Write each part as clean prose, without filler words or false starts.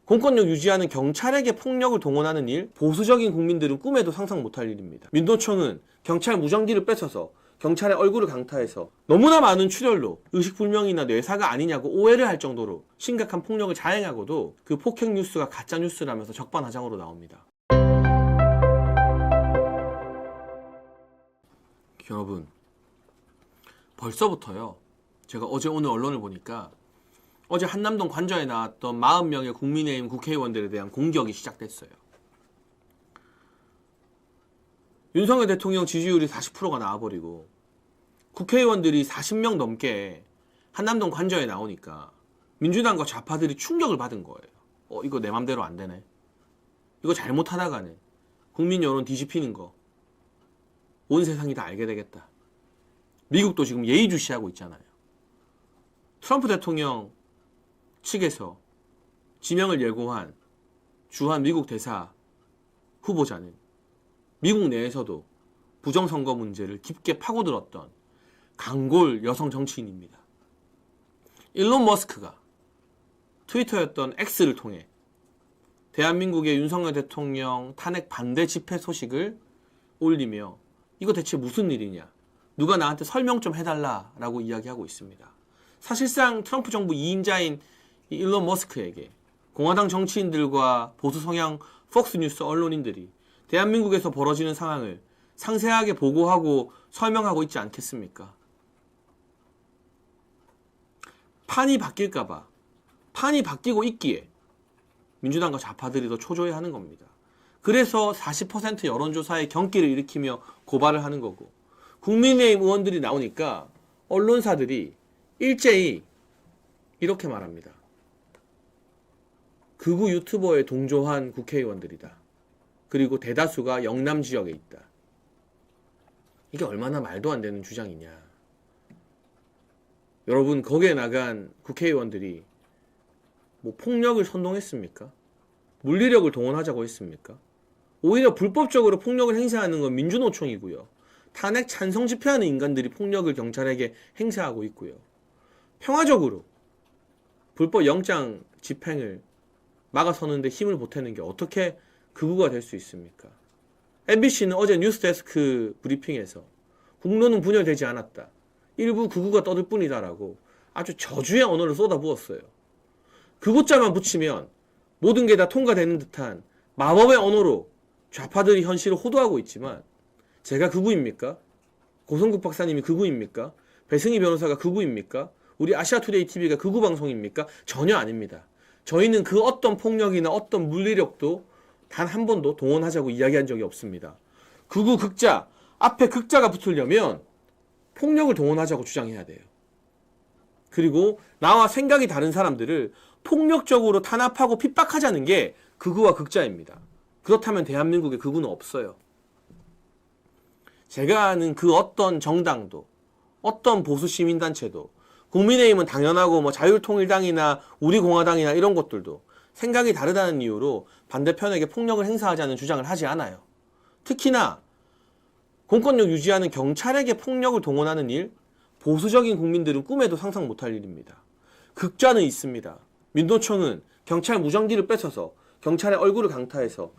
공권력 유지하는 경찰에게 폭력을 동원하는 일, 보수적인 국민들은 꿈에도 상상 못할 일입니다. 민노총은 경찰 무전기를 뺏어서 경찰의 얼굴을 강타해서 너무나 많은 출혈로 의식불명이나 뇌사가 아니냐고 오해를 할 정도로 심각한 폭력을 자행하고도 그 폭행 뉴스가 가짜 뉴스라면서 적반하장으로 나옵니다. 여러분, 벌써부터요, 제가 어제 오늘 언론을 보니까 어제 한남동 관저에 나왔던 40명의 국민의힘 국회의원들에 대한 공격이 시작됐어요. 윤석열 대통령 지지율이 40%가 나와버리고 국회의원들이 40명 넘게 한남동 관저에 나오니까 민주당과 좌파들이 충격을 받은 거예요. 이거 내 맘대로 안 되네. 이거 잘못하다가네. 국민 여론 뒤집히는 거. 온 세상이 다 알게 되겠다. 미국도 지금 예의주시하고 있잖아요. 트럼프 대통령 측에서 지명을 예고한 주한 미국 대사 후보자는 미국 내에서도 부정선거 문제를 깊게 파고들었던 강골 여성 정치인입니다. 일론 머스크가 트위터였던 X를 통해 대한민국의 윤석열 대통령 탄핵 반대 집회 소식을 올리며 이거 대체 무슨 일이냐, 누가 나한테 설명 좀 해달라라고 이야기하고 있습니다. 사실상 트럼프 정부 2인자인 일론 머스크에게 공화당 정치인들과 보수 성향 폭스뉴스 언론인들이 대한민국에서 벌어지는 상황을 상세하게 보고하고 설명하고 있지 않겠습니까? 판이 바뀔까봐, 판이 바뀌고 있기에 민주당과 좌파들이 더 초조해하는 겁니다. 그래서 40% 여론조사에 경기를 일으키며 고발을 하는 거고, 국민의힘 의원들이 나오니까 언론사들이 일제히 이렇게 말합니다. 극우 유튜버에 동조한 국회의원들이다. 그리고 대다수가 영남 지역에 있다. 이게 얼마나 말도 안 되는 주장이냐. 여러분, 거기에 나간 국회의원들이 뭐 폭력을 선동했습니까? 물리력을 동원하자고 했습니까? 오히려 불법적으로 폭력을 행사하는 건 민주노총이고요. 탄핵 찬성 집회하는 인간들이 폭력을 경찰에게 행사하고 있고요. 평화적으로 불법 영장 집행을 막아서는데 힘을 보태는 게 어떻게 극우가 될 수 있습니까? MBC는 어제 뉴스데스크 브리핑에서 국론은 분열되지 않았다. 일부 극우가 떠들 뿐이다라고 아주 저주의 언어를 쏟아부었어요. 극우자만 붙이면 모든 게 다 통과되는 듯한 마법의 언어로 좌파들이 현실을 호도하고 있지만, 제가 극우입니까? 고성국 박사님이 극우입니까? 배승희 변호사가 극우입니까? 우리 아시아투데이 TV가 극우 방송입니까? 전혀 아닙니다. 저희는 그 어떤 폭력이나 어떤 물리력도 단 한 번도 동원하자고 이야기한 적이 없습니다. 극우 극자, 앞에 극자가 붙으려면 폭력을 동원하자고 주장해야 돼요. 그리고 나와 생각이 다른 사람들을 폭력적으로 탄압하고 핍박하자는 게 극우와 극자입니다. 그렇다면 대한민국에 극우는 없어요. 제가 아는 그 어떤 정당도, 어떤 보수 시민단체도, 국민의힘은 당연하고 뭐 자유통일당이나 우리공화당이나 이런 것들도 생각이 다르다는 이유로 반대편에게 폭력을 행사하자는 주장을 하지 않아요. 특히나 공권력 유지하는 경찰에게 폭력을 동원하는 일, 보수적인 국민들은 꿈에도 상상 못할 일입니다. 극좌는 있습니다. 민노총은 경찰 무전기를 뺏어서 경찰의 얼굴을 강타해서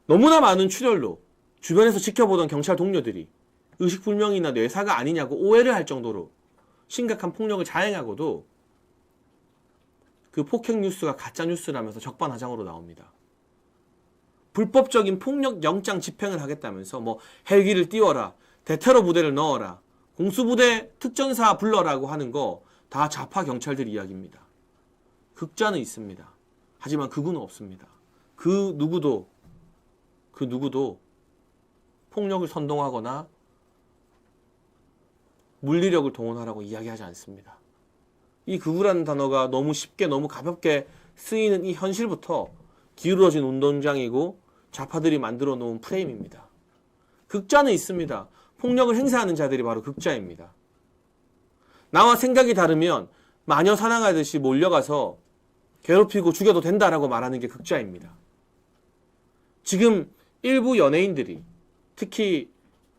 너무나 많은 출혈로 주변에서 지켜보던 경찰 동료들이 의식불명이나 뇌사가 아니냐고 오해를 할 정도로 심각한 폭력을 자행하고도 그 폭행 뉴스가 가짜 뉴스라면서 적반하장으로 나옵니다. 불법적인 폭력 영장 집행을 하겠다면서 뭐 헬기를 띄워라, 대테러 부대를 넣어라, 공수부대 특전사 불러라고 하는 거 다 좌파 경찰들 이야기입니다. 극좌는 있습니다. 하지만 극우는 없습니다. 그 누구도 폭력을 선동하거나 물리력을 동원하라고 이야기하지 않습니다. 이 극우라는 단어가 너무 쉽게 너무 가볍게 쓰이는 이 현실부터 기울어진 운동장이고 좌파들이 만들어 놓은 프레임입니다. 극좌는 있습니다. 폭력을 행사하는 자들이 바로 극좌입니다. 나와 생각이 다르면 마녀 사냥하듯이 몰려가서 괴롭히고 죽여도 된다라고 말하는 게 극좌입니다. 지금 일부 연예인들이, 특히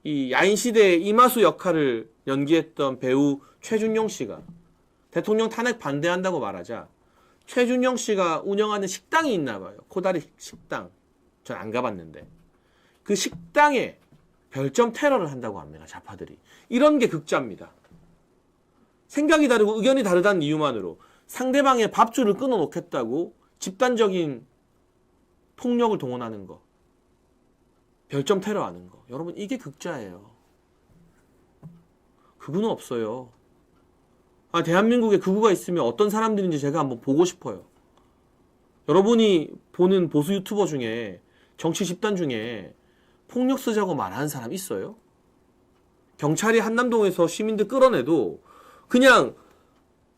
이 야인시대의 이마수 역할을 연기했던 배우 최준용 씨가 대통령 탄핵 반대한다고 말하자 최준용 씨가 운영하는 식당이 있나 봐요. 코다리 식당. 전 안 가봤는데. 그 식당에 별점 테러를 한다고 합니다. 좌파들이. 이런 게 극자입니다. 생각이 다르고 의견이 다르다는 이유만으로 상대방의 밥줄을 끊어놓겠다고 집단적인 폭력을 동원하는 거. 별점 테러하는 거. 여러분 이게 극자예요. 극우는 없어요. 대한민국에 극우가 있으면 어떤 사람들인지 제가 한번 보고 싶어요. 여러분이 보는 보수 유튜버 중에 정치 집단 중에 폭력 쓰자고 말하는 사람 있어요? 경찰이 한남동에서 시민들 끌어내도 그냥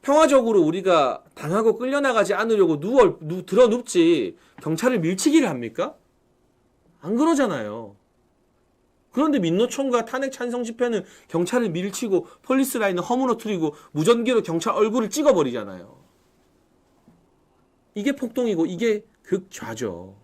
평화적으로 우리가 당하고 끌려나가지 않으려고 들어 눕지 경찰을 밀치기를 합니까? 안 그러잖아요. 그런데 민노총과 탄핵 찬성 집회는 경찰을 밀치고 폴리스 라인을 허물어뜨리고 무전기로 경찰 얼굴을 찍어버리잖아요. 이게 폭동이고 이게 극좌죠.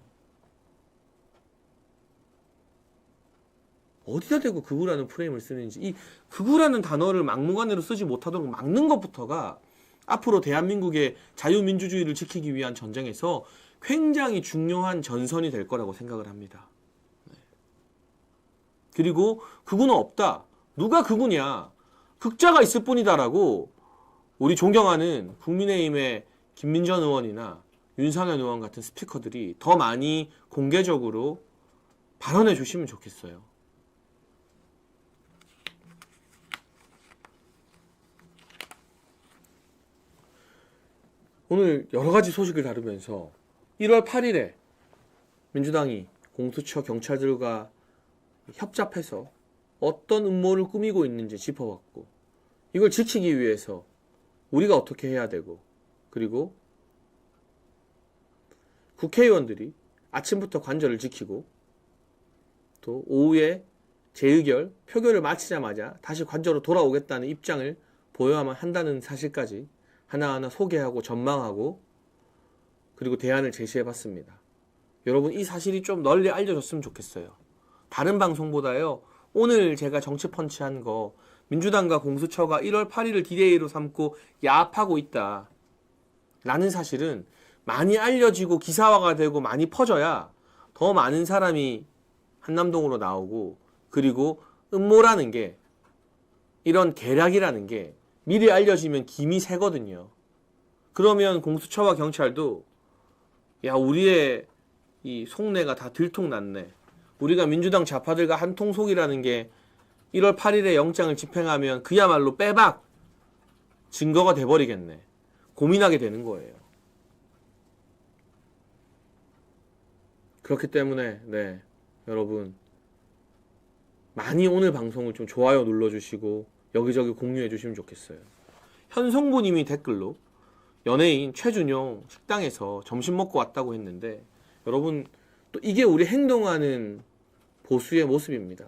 어디다 대고 극우라는 프레임을 쓰는지, 이 극우라는 단어를 막무가내로 쓰지 못하도록 막는 것부터가 앞으로 대한민국의 자유민주주의를 지키기 위한 전쟁에서 굉장히 중요한 전선이 될 거라고 생각을 합니다. 그리고 극우는 없다. 누가 극우냐? 극자가 있을 뿐이다라고 우리 존경하는 국민의힘의 김민전 의원이나 윤상현 의원 같은 스피커들이 더 많이 공개적으로 발언해 주시면 좋겠어요. 오늘 여러 가지 소식을 다루면서 1월 8일에 민주당이 공수처 경찰들과 협잡해서 어떤 음모를 꾸미고 있는지 짚어봤고, 이걸 지키기 위해서 우리가 어떻게 해야 되고, 그리고 국회의원들이 아침부터 관절을 지키고 또 오후에 재의결, 표결을 마치자마자 다시 관저로 돌아오겠다는 입장을 보여야만 한다는 사실까지 하나하나 소개하고 전망하고 그리고 대안을 제시해봤습니다. 여러분 이 사실이 좀 널리 알려졌으면 좋겠어요. 다른 방송보다요. 오늘 제가 정치펀치한 거 민주당과 공수처가 1월 8일을 디데이로 삼고 야합하고 있다 라는 사실은 많이 알려지고 기사화가 되고 많이 퍼져야 더 많은 사람이 한남동으로 나오고, 그리고 음모라는 게, 이런 계략이라는 게 미리 알려지면 김이 새거든요. 그러면 공수처와 경찰도 야, 우리의 이 속내가 다 들통났네, 우리가 민주당 좌파들과 한통속이라는 게 1월 8일에 영장을 집행하면 그야말로 빼박 증거가 돼버리겠네, 고민하게 되는 거예요. 그렇기 때문에 여러분 많이 오늘 방송을 좀 좋아요 눌러주시고 여기저기 공유해 주시면 좋겠어요. 현성부님이 댓글로 연예인 최준용 식당에서 점심 먹고 왔다고 했는데, 여러분 또 이게 우리 행동하는 보수의 모습입니다.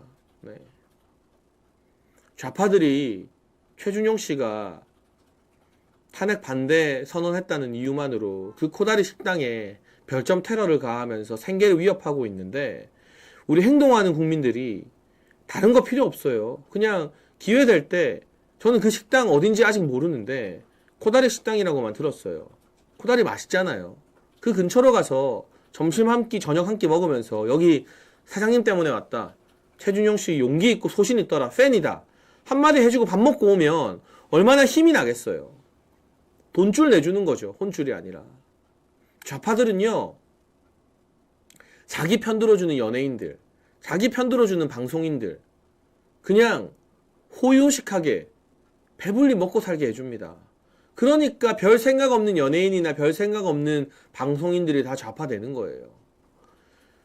좌파들이 최준용 씨가 탄핵 반대 선언했다는 이유만으로 그 코다리 식당에 별점 테러를 가하면서 생계를 위협하고 있는데, 우리 행동하는 국민들이 다른 거 필요 없어요. 그냥 기회 될 때, 저는 그 식당 어딘지 아직 모르는데 코다리 식당이라고만 들었어요. 코다리 맛있잖아요. 그 근처로 가서 점심 한 끼 저녁 한 끼 먹으면서 여기 사장님 때문에 왔다, 최준용 씨 용기 있고 소신 있더라, 팬이다 한마디 해주고 밥 먹고 오면 얼마나 힘이 나겠어요. 돈줄 내주는 거죠. 혼줄이 아니라. 좌파들은요, 자기 편 들어주는 연예인들, 자기 편 들어주는 방송인들 그냥 호요식하게 배불리 먹고 살게 해줍니다. 그러니까 별 생각 없는 연예인이나 별 생각 없는 방송인들이 다 좌파되는 거예요.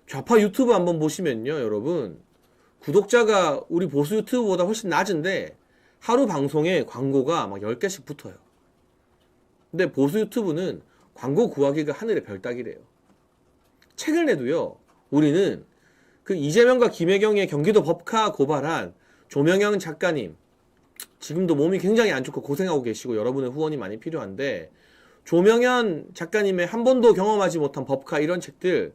좌파 유튜브 한번 보시면요, 여러분 구독자가 우리 보수 유튜브보다 훨씬 낮은데 하루 방송에 광고가 막 10개씩 붙어요. 근데 보수 유튜브는 광고 구하기가 하늘의 별 따기래요. 책을 내도요, 우리는 그 이재명과 김혜경의 경기도 법카 고발한 조명현 작가님, 지금도 몸이 굉장히 안 좋고 고생하고 계시고 여러분의 후원이 많이 필요한데, 조명현 작가님의 한 번도 경험하지 못한 법카 이런 책들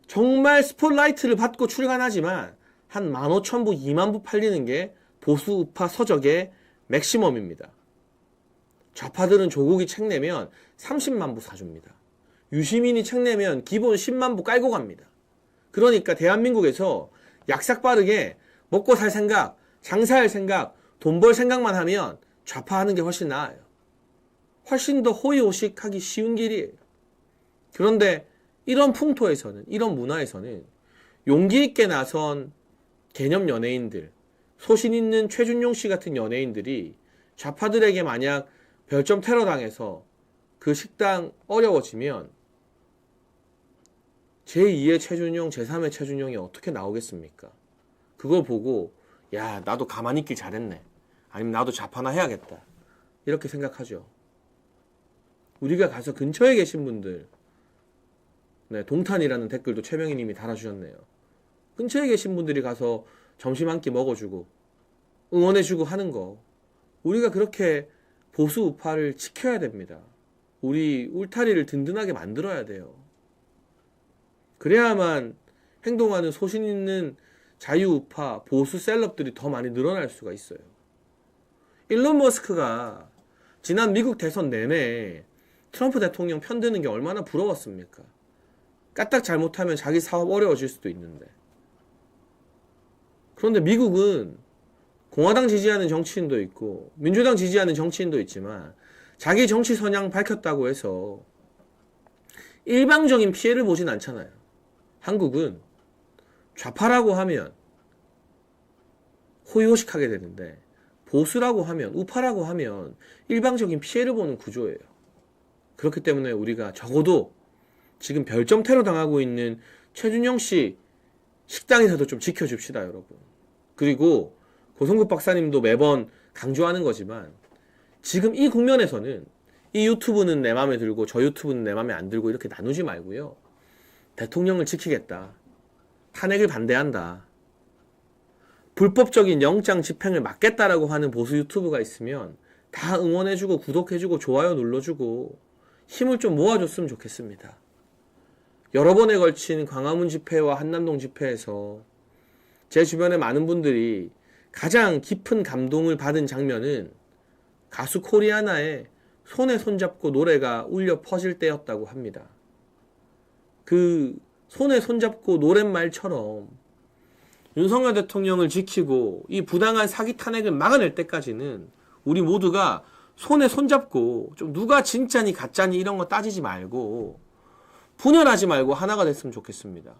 정말 스포트라이트를 받고 출간하지만 한 15,000부, 20,000부 팔리는 게 보수 우파 서적의 맥시멈입니다. 좌파들은 조국이 책 내면 30만 부 사줍니다. 유시민이 책 내면 기본 10만 부 깔고 갑니다. 그러니까 대한민국에서 약삭 빠르게 먹고 살 생각, 장사할 생각, 돈 벌 생각만 하면 좌파하는 게 훨씬 나아요. 훨씬 더 호의호식하기 쉬운 길이에요. 그런데 이런 풍토에서는, 이런 문화에서는 용기 있게 나선 개념 연예인들, 소신 있는 최준용 씨 같은 연예인들이 좌파들에게 만약 별점 테러 당해서 그 식당 어려워지면 제2의 최준용, 제3의 최준용이 어떻게 나오겠습니까? 그걸 보고 야, 나도 가만히 있길 잘했네. 아니면 나도 좌파나 해야겠다. 이렇게 생각하죠. 우리가 가서 근처에 계신 분들, 네, 동탄이라는 댓글도 최명희 님이 달아주셨네요. 근처에 계신 분들이 가서 점심 한 끼 먹어주고 응원해주고 하는 거, 우리가 그렇게 보수 우파를 지켜야 됩니다. 우리 울타리를 든든하게 만들어야 돼요. 그래야만 행동하는 소신 있는 자유우파 보수 셀럽들이 더 많이 늘어날 수가 있어요. 일론 머스크가 지난 미국 대선 내내 트럼프 대통령 편드는 게 얼마나 부러웠습니까? 까딱 잘못하면 자기 사업 어려워질 수도 있는데. 그런데 미국은 공화당 지지하는 정치인도 있고 민주당 지지하는 정치인도 있지만 자기 정치 성향 밝혔다고 해서 일방적인 피해를 보진 않잖아요. 한국은 좌파라고 하면 호의호식하게 되는데 보수라고 하면, 우파라고 하면 일방적인 피해를 보는 구조예요. 그렇기 때문에 우리가 적어도 지금 별점 테러 당하고 있는 최준용 씨 식당에서도 좀 지켜줍시다, 여러분. 그리고 고성국 박사님도 매번 강조하는 거지만 지금 이 국면에서는 이 유튜브는 내 맘에 들고 저 유튜브는 내 맘에 안 들고 이렇게 나누지 말고요. 대통령을 지키겠다. 탄핵을 반대한다. 불법적인 영장 집행을 막겠다라고 하는 보수 유튜브가 있으면 다 응원해주고 구독해주고 좋아요 눌러주고 힘을 좀 모아줬으면 좋겠습니다. 여러 번에 걸친 광화문 집회와 한남동 집회에서 제 주변에 많은 분들이 가장 깊은 감동을 받은 장면은 가수 코리아나의 손에 손잡고 노래가 울려 퍼질 때였다고 합니다. 그 손에 손잡고 노랫말처럼 윤석열 대통령을 지키고 이 부당한 사기 탄핵을 막아낼 때까지는 우리 모두가 손에 손잡고 좀 누가 진짜니 가짜니 이런 거 따지지 말고 분열하지 말고 하나가 됐으면 좋겠습니다.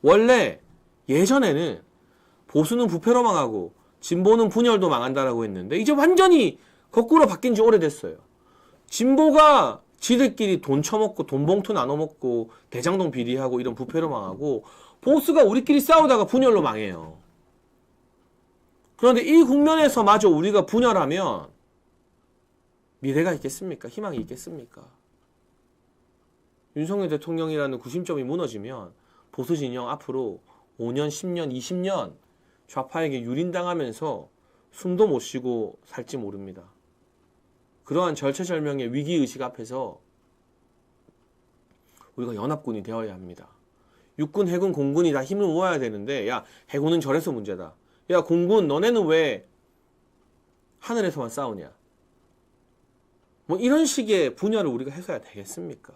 원래 예전에는 보수는 부패로 망하고 진보는 분열도 망한다라고 했는데 이제 완전히 거꾸로 바뀐 지 오래됐어요. 진보가 지들끼리 돈 처먹고 돈 봉투 나눠 먹고 대장동 비리하고 이런 부패로 망하고 보수가 우리끼리 싸우다가 분열로 망해요. 그런데 이 국면에서 마저 우리가 분열하면 미래가 있겠습니까? 희망이 있겠습니까? 윤석열 대통령이라는 구심점이 무너지면 보수 진영 앞으로 5년, 10년, 20년 좌파에게 유린당하면서 숨도 못 쉬고 살지 모릅니다. 그러한 절체절명의 위기의식 앞에서 우리가 연합군이 되어야 합니다. 육군, 해군, 공군이 다 힘을 모아야 되는데 야, 해군은 절에서 문제다. 야, 공군 너네는 왜 하늘에서만 싸우냐. 뭐 이런 식의 분열을 우리가 해서야 되겠습니까?